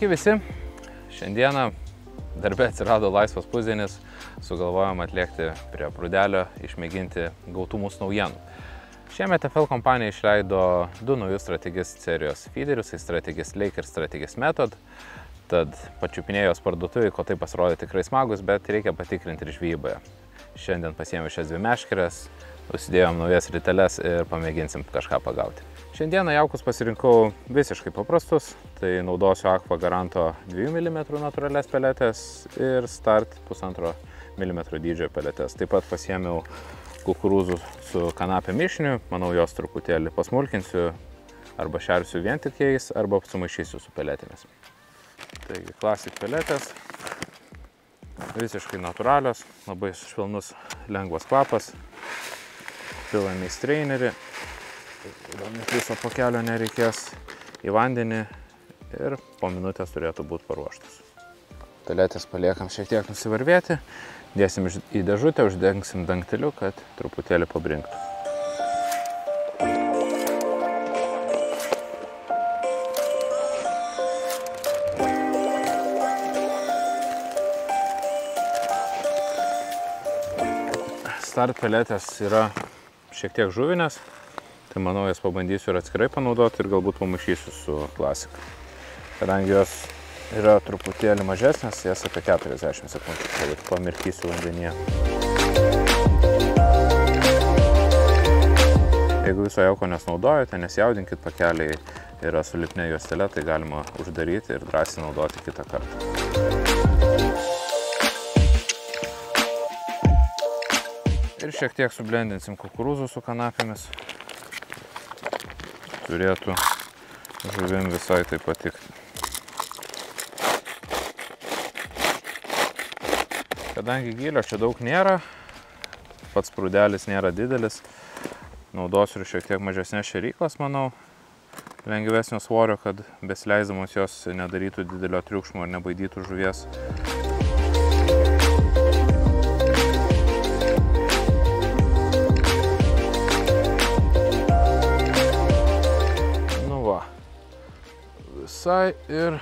Sveiki visi. Šiandieną darbe atsirado laisvas pusdienis, sugalvojom atliekti prie prūdelio, išmėginti gautų mūsų naujienų. Šiemet FL kompanija išleido 2 naujus Strategist serijos feederius, tai Strategist Lake ir Strategist Method. Tad pačiupinėjos parduotuvėje, ko tai pasirodė tikrai smagus, bet reikia patikrinti ir žvejyboje. Šiandien pasiėmėm šias 2 meškeres, užsidėjom naujas riteles ir pamėginsim kažką pagauti. Šiandieną jaukus pasirinkau visiškai paprastus, tai naudosiu Aqua Garanto 2 mm natūralias peletės ir Start 1,5 mm dydžio peletės. Taip pat pasiėmiau kukurūzų su kanapė mišiniu, manau jos truputėlį pasmulkinsiu, arba šersiu vien tik jais, arba sumaišysiu su peletėmis. Taigi Classic peletės, visiškai natūralios, labai švelnus, lengvas kvapas, pilame į streinerį. Gal net viso pakelio nereikės, į vandenį ir po minutės turėtų būti paruoštas. Peletės paliekam šiek tiek nusivarvėti, dėsim į dėžutę, uždengsim dangteliu, kad truputėlį pabrinktų. Start peletės yra šiek tiek žuvinės. Tai manau, jas pabandysiu ir atskirai panaudoti ir galbūt pamaišysiu su Classic. Kadangi jos yra truputėlį mažesnės, jas apie 40 sekundžių pamirkysiu vandenyje. Jeigu viso jauko nesnaudojate, nesijaudinkit, pakeliai yra su lipnia juostele, tai galima uždaryti ir drąsiai naudoti kitą kartą. Ir šiek tiek sublendinsim kukurūzų su kanapėmis. Turėtų žuvim visai tai patikti. Kadangi gylio čia daug nėra, pats prūdelis nėra didelis, naudosiu ir šiek tiek mažesnės šėryklas, manau, lengvesnio svorio, kad besileisdamos jos nedarytų didelio triukšmo ir nebaidytų žuvies. Visai ir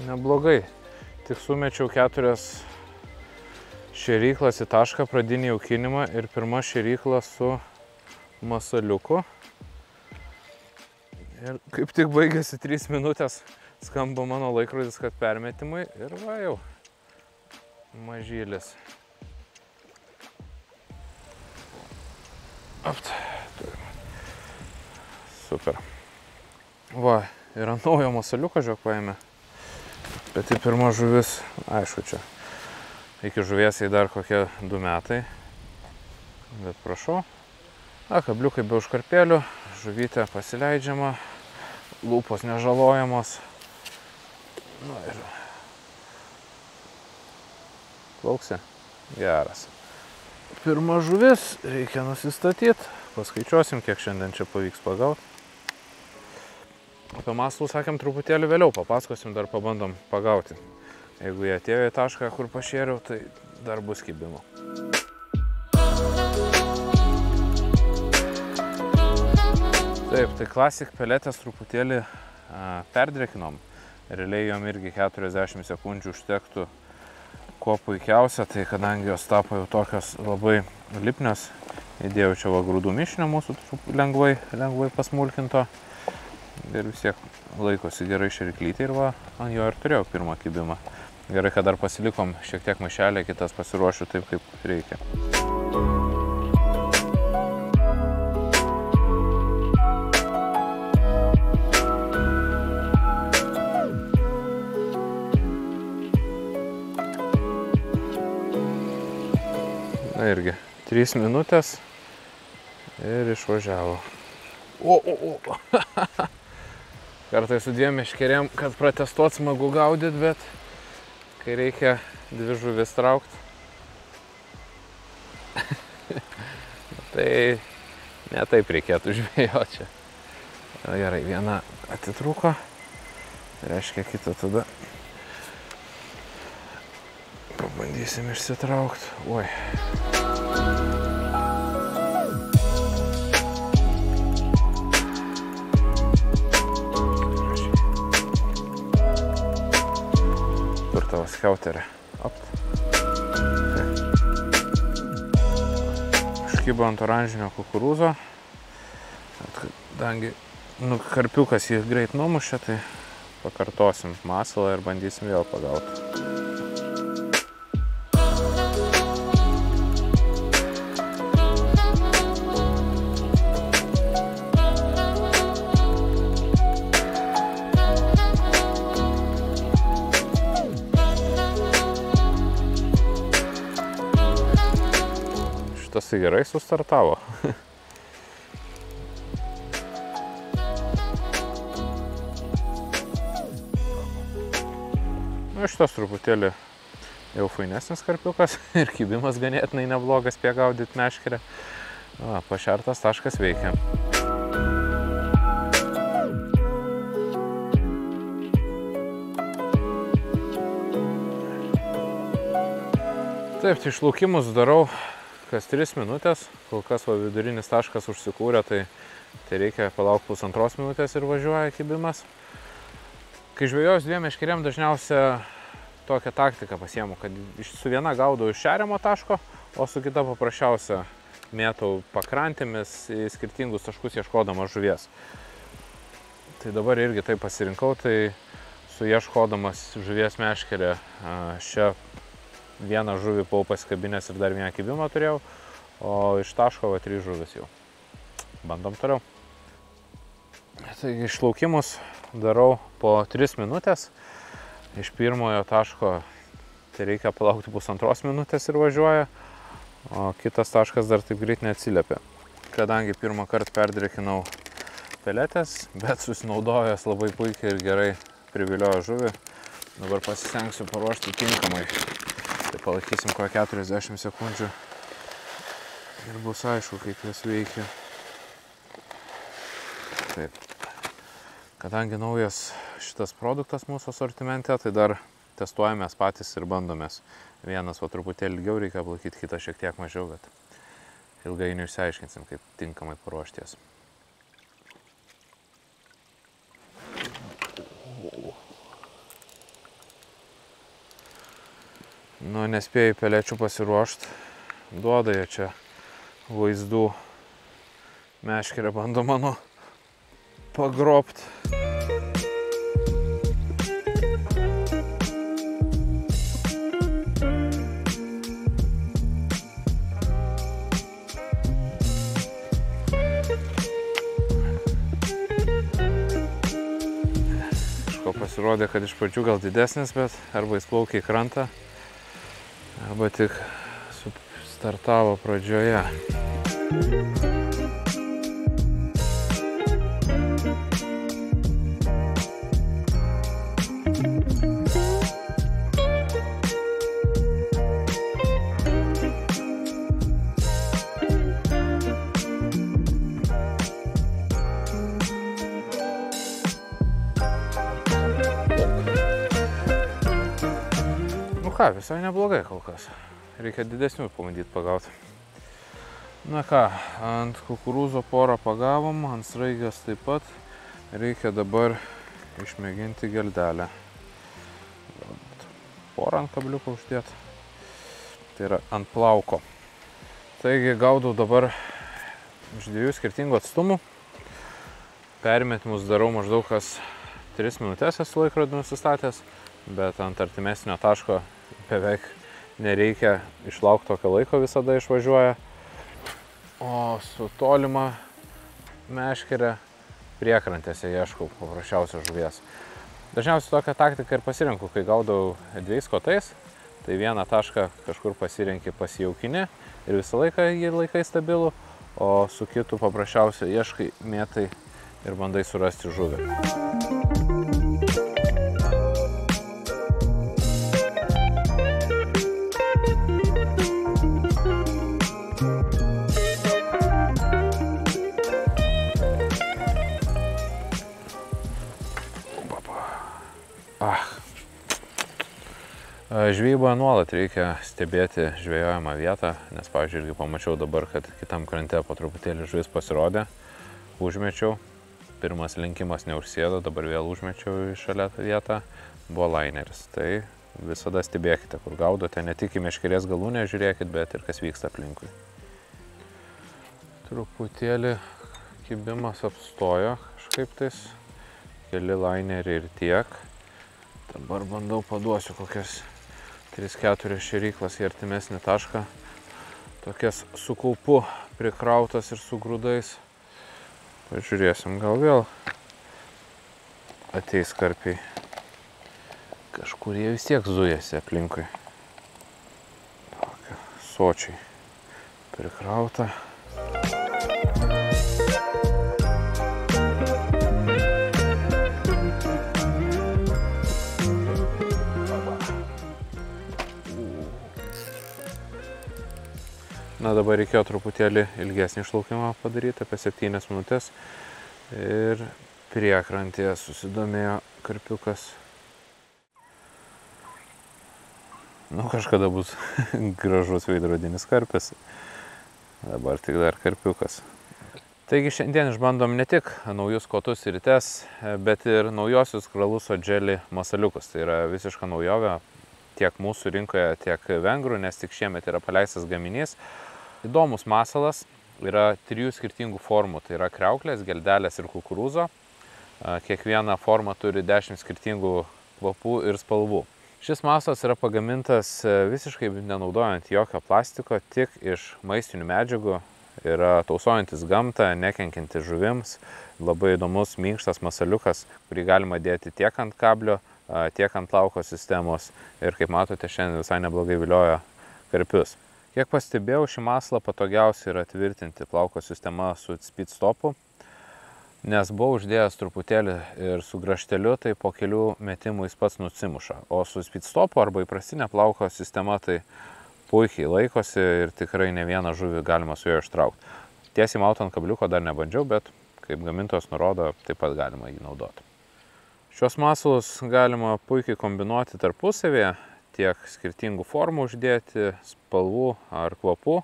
neblogai. Tik sumečiau 4 šėryklas į tašką pradinį jaukinimą ir pirma šėrykla su masaliuku. Ir kaip tik baigėsi 3 minutės, skamba mano laikrodis, kad permetimai ir va jau mažylis. Super. Va. Ir ant naujo masaliuko, žiūrėk, paėmė. Bet tai pirma žuvis, aišku, čia. Iki žuvies jai dar kokie 2 metai. Bet prašau. Kabliukai be užkarpėlių, žuvytė pasileidžiama, lūpos nežalojamos. Na ir... Plauksi? Geras. Pirma žuvis, reikia nusistatyti. Paskaičiuosim, kiek šiandien čia pavyks pagauti. Apie masalų sakėm truputėlį vėliau, papasakosim, dar pabandom pagauti. Jeigu jie atėjo į tašką, kur pašėriau, tai dar bus kibimo. Taip, tai Classic peletės truputėlį perdrėkinom. Realiai jom irgi 40 sekundžių užtektų kuo puikiausia, tai kadangi jos tapo jau tokios labai lipnios, įdėjau čia va grūdų mišinio mūsų lengvai pasmulkinto. Ir vis tiek laikosi gerai šėryklytė ir va, ant jo ir turėjau pirmą kibimą. Gerai, kad dar pasilikom šiek tiek maišelę, kitas pasiruošiu taip, kaip reikia. Na irgi, 3 minutės ir išvažiavo. Kartais su 2 meškerėm, kad pratestuot smagu gaudyt, bet kai reikia 2 žuvis traukt, tai ne taip reikėtų žvejoti čia. Gerai, viena atitrūko, reiškia kitą tada pabandysim išsitraukt. Oi. skiauterį. Iškybo ant oranžinio kukurūzo. Kadangi karpiukas jį greit numušė, tai pakartosim masalą ir bandysim vėl pagauti. Šitas tai gerai sustartavo. Šitas truputėlį jau fainesnis karpiukas ir kibimas ganėtinai neblogas gaudyti meškerę. Pašertas taškas veikia. Taip, tai išlaukimus darau kas 3 minutės. Kol kas vidurinis taškas užsikūrė, tai reikia palaukti 1,5 minutės ir važiuoja kibimas. Kai žvejojus 2 meškerėm dažniausia tokią taktiką pasiemu, kad su viena gaudau iš šeriamo taško, o su kita paprasčiausia mėtau pakrantėmis į skirtingus taškus ieškodamas žuvies. Tai dabar irgi taip pasirinkau, tai su ieškodamas žuvies meškerė šią vieną žuvį buvau pasikabinęs ir dar vieną kibimą turėjau, o iš taško 3 žuvis jau. Bandom toliau. Taigi išlaukimus darau po 3 minutės. Iš pirmojo taško tai reikia palaukti 1,5 minutės ir važiuoja, o kitas taškas dar taip greit neatsiliepia. Kadangi pirmą kartą perdrėkinau peletės, bet susinaudojęs labai puikiai ir gerai priviliojo žuvį, dabar pasistengsiu paruošti tinkamai. Tai palaikysim kokią 40 sekundžių ir bus aišku, kaip jas veikia. Taip. Kadangi naujas šitas produktas mūsų asortimente, tai dar testuojamės patys ir bandomės. Vienas truputėlį ilgiau reikia palaikyti, kitą šiek tiek mažiau, bet ilgainiui išsiaiškinsim, kaip tinkamai paruošties. Nespėjai pelečių pasiruošti, duoda jie čia vaizdų. Meškerė bando mano pagrobt. Pasirodė, kad iš pradžių gal didesnis, bet arba jis plaukia į krantą, arba tik startavo pradžioje. Ką, visai neblogai kol kas. Reikia didesnių pabandyti pagauti. Na ką, ant kukurūzo porą pagavom, ant sraigės taip pat. Reikia dabar išmėginti geldelę. Porą ant kabliuko uždėti. Tai yra ant plauko. Taigi gaudau dabar iš 2 skirtingų atstumų. Permetimus darau maždaug kas 3 minutės esu laikrodį nusistatęs, bet ant artimesnio taško beveik nereikia išlaukti tokio laiko, visada išvažiuoja. O su tolima meškerė priekrantėse ieškau paprasčiausios žuvies. Dažniausiai tokią taktiką ir pasirenku, kai gaudau 2 kotais, tai vieną tašką kažkur pasirenki pasijaukini ir visą laiką jį laikai stabilų, o su kitu paprasčiausiai ieškai, mėtai ir bandai surasti žuvį. Žvejyboje nuolat reikia stebėti žvejojamą vietą, nes, pavyzdžiui, irgi pamačiau dabar, kad kitam krante po truputėlį žuvis pasirodė, užmečiau, pirmas lenkimas neužsėdo, dabar vėl užmečiau į šalia vietą, buvo laineris. Tai visada stebėkite, kur gaudote, ne tik į meškerės galūnę žiūrėkit, bet ir kas vyksta aplinkui. Truputėlį kibimas apstojo kažkaip tais, keli laineriai ir tiek. Dabar bandau paduosiu kokias 3-4 šėryklas į artimesnį tašką. Tokias su kaupu prikrautas ir su grūdais. Pažiūrėsim, gal vėl ateis karpiai. Kažkur jie vis tiek zujasi aplinkui. Tokia sočiai prikrauta. Na, dabar reikėjo truputėlį ilgesnį išlaukimą padaryti, apie 7 minutės. Ir priekrantėje susidomėjo karpiukas. Nu, kažkada bus gražus veidrodinis karpis. Dabar tik dar karpiukas. Taigi šiandien išbandom ne tik naujus kotus ir rites, bet ir naujosius Kraluso Jelly masaliukus. Tai yra visiška naujovė tiek mūsų rinkoje, tiek vengrų, nes tik šiemet yra paleistas gaminys. Įdomus masalas, yra 3 skirtingų formų, tai yra kriauklės, geldelės ir kukurūzo. Kiekviena forma turi 10 skirtingų kvapų ir spalvų. Šis masalas yra pagamintas visiškai nenaudojant jokio plastiko, tik iš maistinių medžiagų, yra tausojantis gamtą, nekenkiantis žuvims, labai įdomus, minkštas masaliukas, kurį galima dėti tiek ant kablio, tiek ant lauko sistemos ir kaip matote, šiandien visai neblogai vilioja karpius. Kiek pastebėjau, šį masalą patogiausia yra tvirtinti plauko sistema su speed stopu, nes buvau uždėjęs truputėlį ir su grąžteliu, tai po kelių metimų jis pats nusimuša. O su speed stopu arba įprastinė plauko sistema tai puikiai laikosi ir tikrai ne vieną žuvį galima su juo ištraukti. Tiesiai mautant kabliuko dar nebandžiau, bet kaip gamintojas nurodo, taip pat galima jį naudoti. Šios masalus galima puikiai kombinuoti tarpusavėje, tiek skirtingų formų uždėti, spalvų ar kvapų.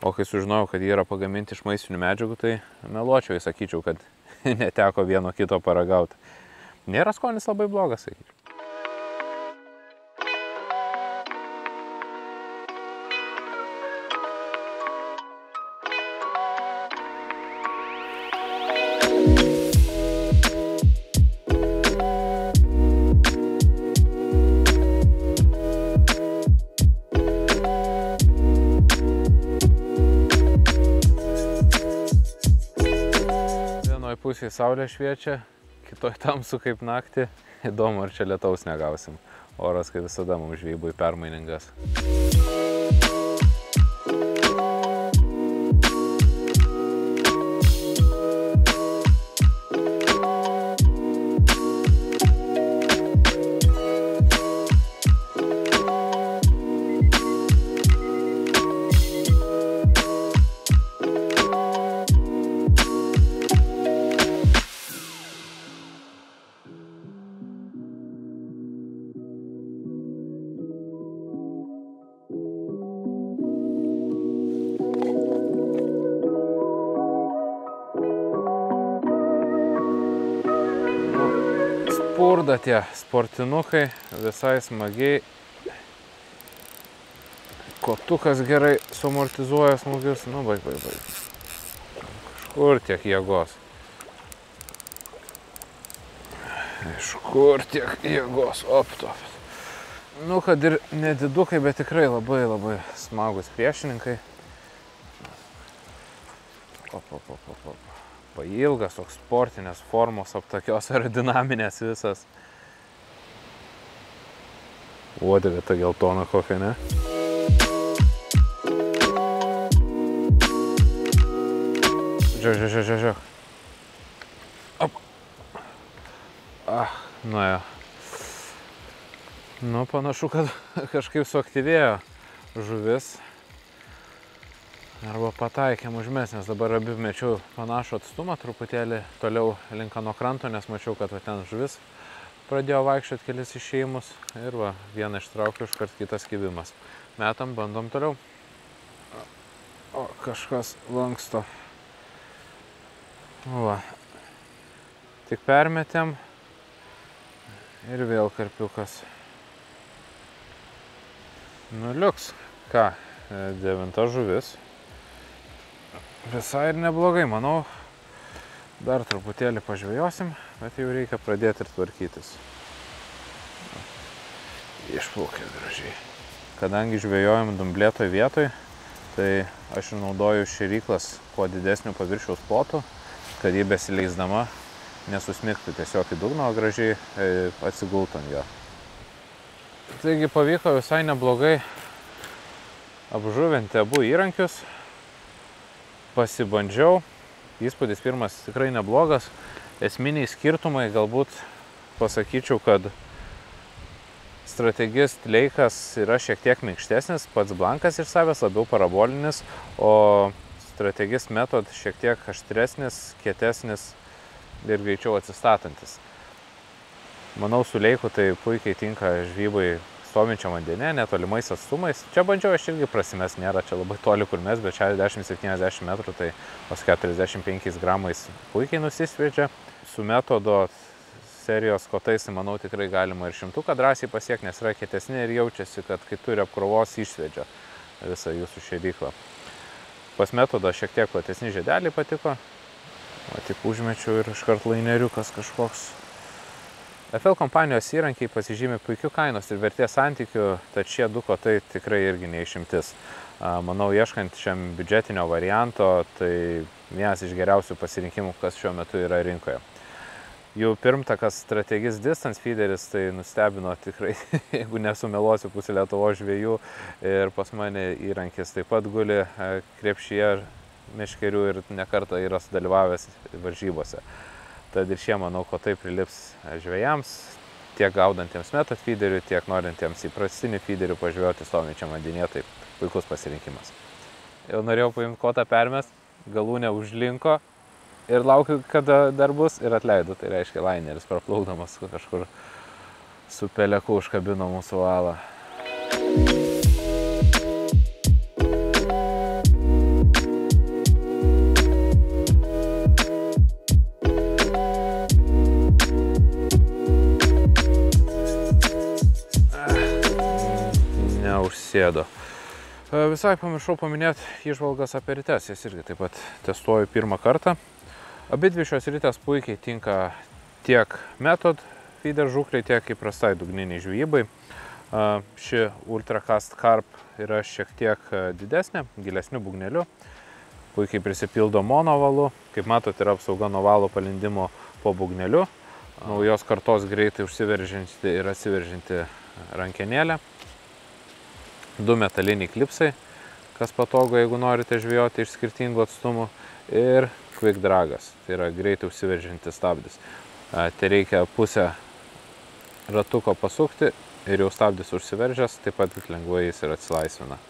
O kai sužinojau, kad jie yra pagaminti iš maistinių medžiagų, tai meluočiau, sakyčiau, kad neteko vieno kito paragauti. Nėra skonis labai blogas, sakyčiau. Pusėje saulė šviečia, kitoj tamsu kaip naktį. Įdomu, ar čia lietaus negausim. Oras, kaip visada, mums žvejybui permainingas. Spurda tie sportinukai, visai smagiai. Kotukas gerai sumortizuoja smūgius. Nu, baig. Kažkur tiek jėgos. Iš kur tiek jėgos, optop. Nu, kad ir nedidukai, bet tikrai labai smagus priešininkai. Pailgas, toks sportinės formos, aptakios aerodinaminės visas. Uodega ta geltona kokia, ne? Žiūrėk. Op. Nuėjo. Nu, panašu, kad kažkaip suaktyvėjo žuvis. Arba pataikėm užmes, nes dabar abi mečiau panašų atstumą, truputėlį toliau link ano kranto, nes mačiau, kad ten žuvis pradėjo vaikščioti kelis išėjimus ir va, vieną ištraukiu, iškart kitas kibimas. Metam, bandom toliau. O, kažkas lanksto. Va. Tik permetėm ir vėl karpiukas. Nu, liuks. Ką, 9 žuvis. Visai ir neblogai, manau. Dar truputėlį pažvejosim, bet jau reikia pradėti ir tvarkytis. Išplaukė gražiai. Kadangi žvejojam dumblėtoj vietoj, tai aš ir naudoju šėryklas kuo didesnių paviršiaus plotų, kad jį besileisdama nesusmigtų tiesiog į dugną, o gražiai atsigultų ant jo. Taigi pavyko visai neblogai apžuvinti abu įrankius. Pasibandžiau. Įspūdis pirmas tikrai neblogas. Esminiai skirtumai galbūt pasakyčiau, kad Strategist Leikas yra šiek tiek minkštesnis, pats blankas iš savęs labiau parabolinis, o Strategist Method šiek tiek aštresnis, kietesnis ir greičiau atsistatantis. Manau, su Leiku tai puikiai tinka žvybai stovinčiam vandenė, netolimais atstumais. Čia bandžiau aš irgi prasimest, nėra čia labai toli kur mes, bet 60-70 metrų, tai vos 45 gramais puikiai nusisviedžia. Su Metodo serijos kotais, manau, tikrai galima ir 100 drąsiai pasiekti, nes yra kietesni ir jaučiasi, kad kai turi apkrovos išsviedžia visą jūsų šėryklą. Pas Metodą šiek tiek platesni žiedeliai patiko, o tik užmečiau ir iškart laineriukas kažkoks. FL kompanijos įrankiai pasižymė puikių kainos ir vertės santykių, tad šie du kotai tikrai irgi neišimtis. Manau, ieškant šiam biudžetinio varianto, tai vienas iš geriausių pasirinkimų, kas šiuo metu yra rinkoje. Jų pirmtakas Strategist Distance Feederis tai nustebino tikrai, jeigu nesumeluosiu, pusė Lietuvos žvejų, ir pas mane įrankis taip pat guli krepšyje meškerių ir nekartą yra sudalyvavęs varžybose. Tad ir šie, manau, kotai prilips žvejams, tiek gaudantiems Method feederių, tiek norintiems įprastinį feederių pažvejoti stovinčiam vandenyje, tai puikus pasirinkimas. Jau norėjau paimti kotą permest, galūnė užlinko ir laukiu, kada dar bus, ir atleidu, tai reiškia laineris praplaukdamas kažkur su peleku užkabino mūsų valą. Neužsėdo. Visai pamiršau paminėti įžvalgas apie rites, jas irgi taip pat testuoju pirmą kartą. Abidvi šios ritės puikiai tinka tiek Method feeder žūklei, tiek įprastai dugniniai žvejybai. Ši Ultracast Carp yra šiek tiek didesnė, gilesniu būgneliu, puikiai prisipildo monovalu, kaip matot, yra apsauga nuo valo palindimo po būgneliu, naujos kartos greitai užsiveržianti ir atsiveržianti rankenėlė. 2 metaliniai klipsai, kas patogu, jeigu norite žvejoti iš skirtingų atstumų, ir Quick Dragas, tai yra greitai užsiveržiantis stabdis. Tai reikia pusę ratuko pasukti ir jau stabdis užsiveržęs, taip pat lengvai jis ir atsilaisvina.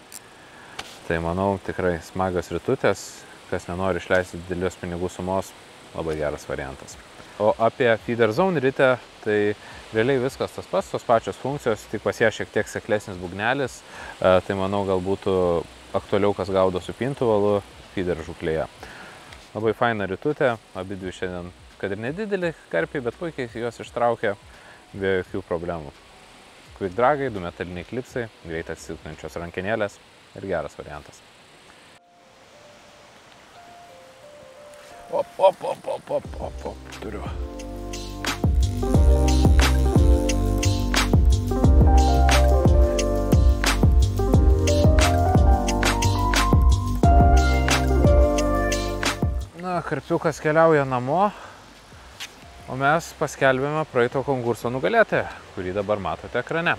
Tai manau, tikrai smagios ritutės, kas nenori išleisti didelios pinigų sumos, labai geras variantas. O apie Feeder Zone ritę, tai realiai viskas tas pats, tos pačios funkcijos, tik pas ją šiek tiek seklesnis būgnelis, tai manau gal būtų aktualiau, kas gaudo su pintuvalu feeder žūklėje. Labai faina ritutė, abidvi šiandien, kad ir nedidelį karpiai, bet puikiai juos ištraukė be jokių problemų. Quick Dragai, 2 metaliniai klipsai, greit atsisukančios rankenėlės ir geras variantas. Op, turiu. Na, karpiukas keliauja namo, o mes paskelbėme praeito konkurso nugalėtoją, kurį dabar matote ekrane.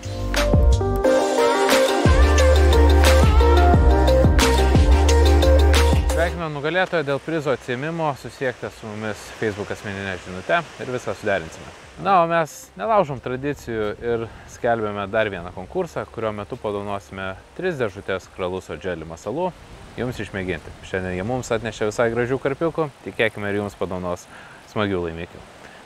Sveikiname nugalėtoją, dėl prizo atsiėmimo susisiekite su mumis Facebook asmeninę žinutę ir viską suderinsime. Na, o mes nelaužom tradicijų ir skelbėme dar vieną konkursą, kurio metu padovanosime 3 dėžutės Kraluso Jelly masalų jums išmėginti. Šiandien jie mums atnešė visai gražių karpiukų, tikėkime ir jums padovanos smagių laimikių.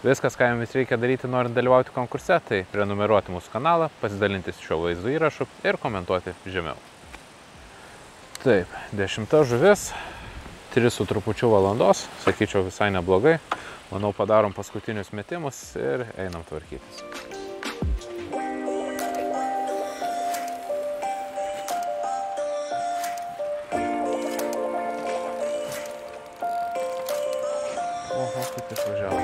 Viskas, ką jums reikia daryti, norint dalyvauti konkurse, tai prenumeruoti mūsų kanalą, pasidalinti šio vaizdo įrašu ir komentuoti žemiau. Taip, 10 žuvis, 3 su trupučiu valandos, sakyčiau visai neblogai. Manau, padarom paskutinius metimus ir einam tvarkytis. O, kaip jis važiavo.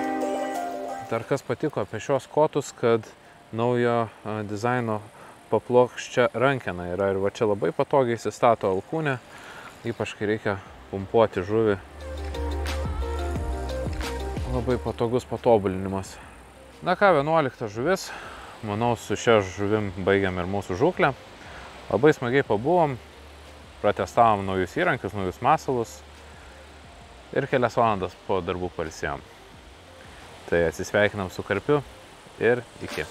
Dar kas patiko apie šios kotus, kad naujo dizaino paplokščia rankena yra ir va čia labai patogiai įsistato alkūnė, ypač kai reikia pumpuoti žuvį. Labai patogus patobulinimas. Na ką, 11 žuvis. Manau, su šia žuvim baigiam ir mūsų žūklę. Labai smagiai pabuvom, pratestavom naujus įrankius, naujus masalus ir kelias valandas po darbų pailsėjom. Tai atsisveikinam su karpiu ir iki.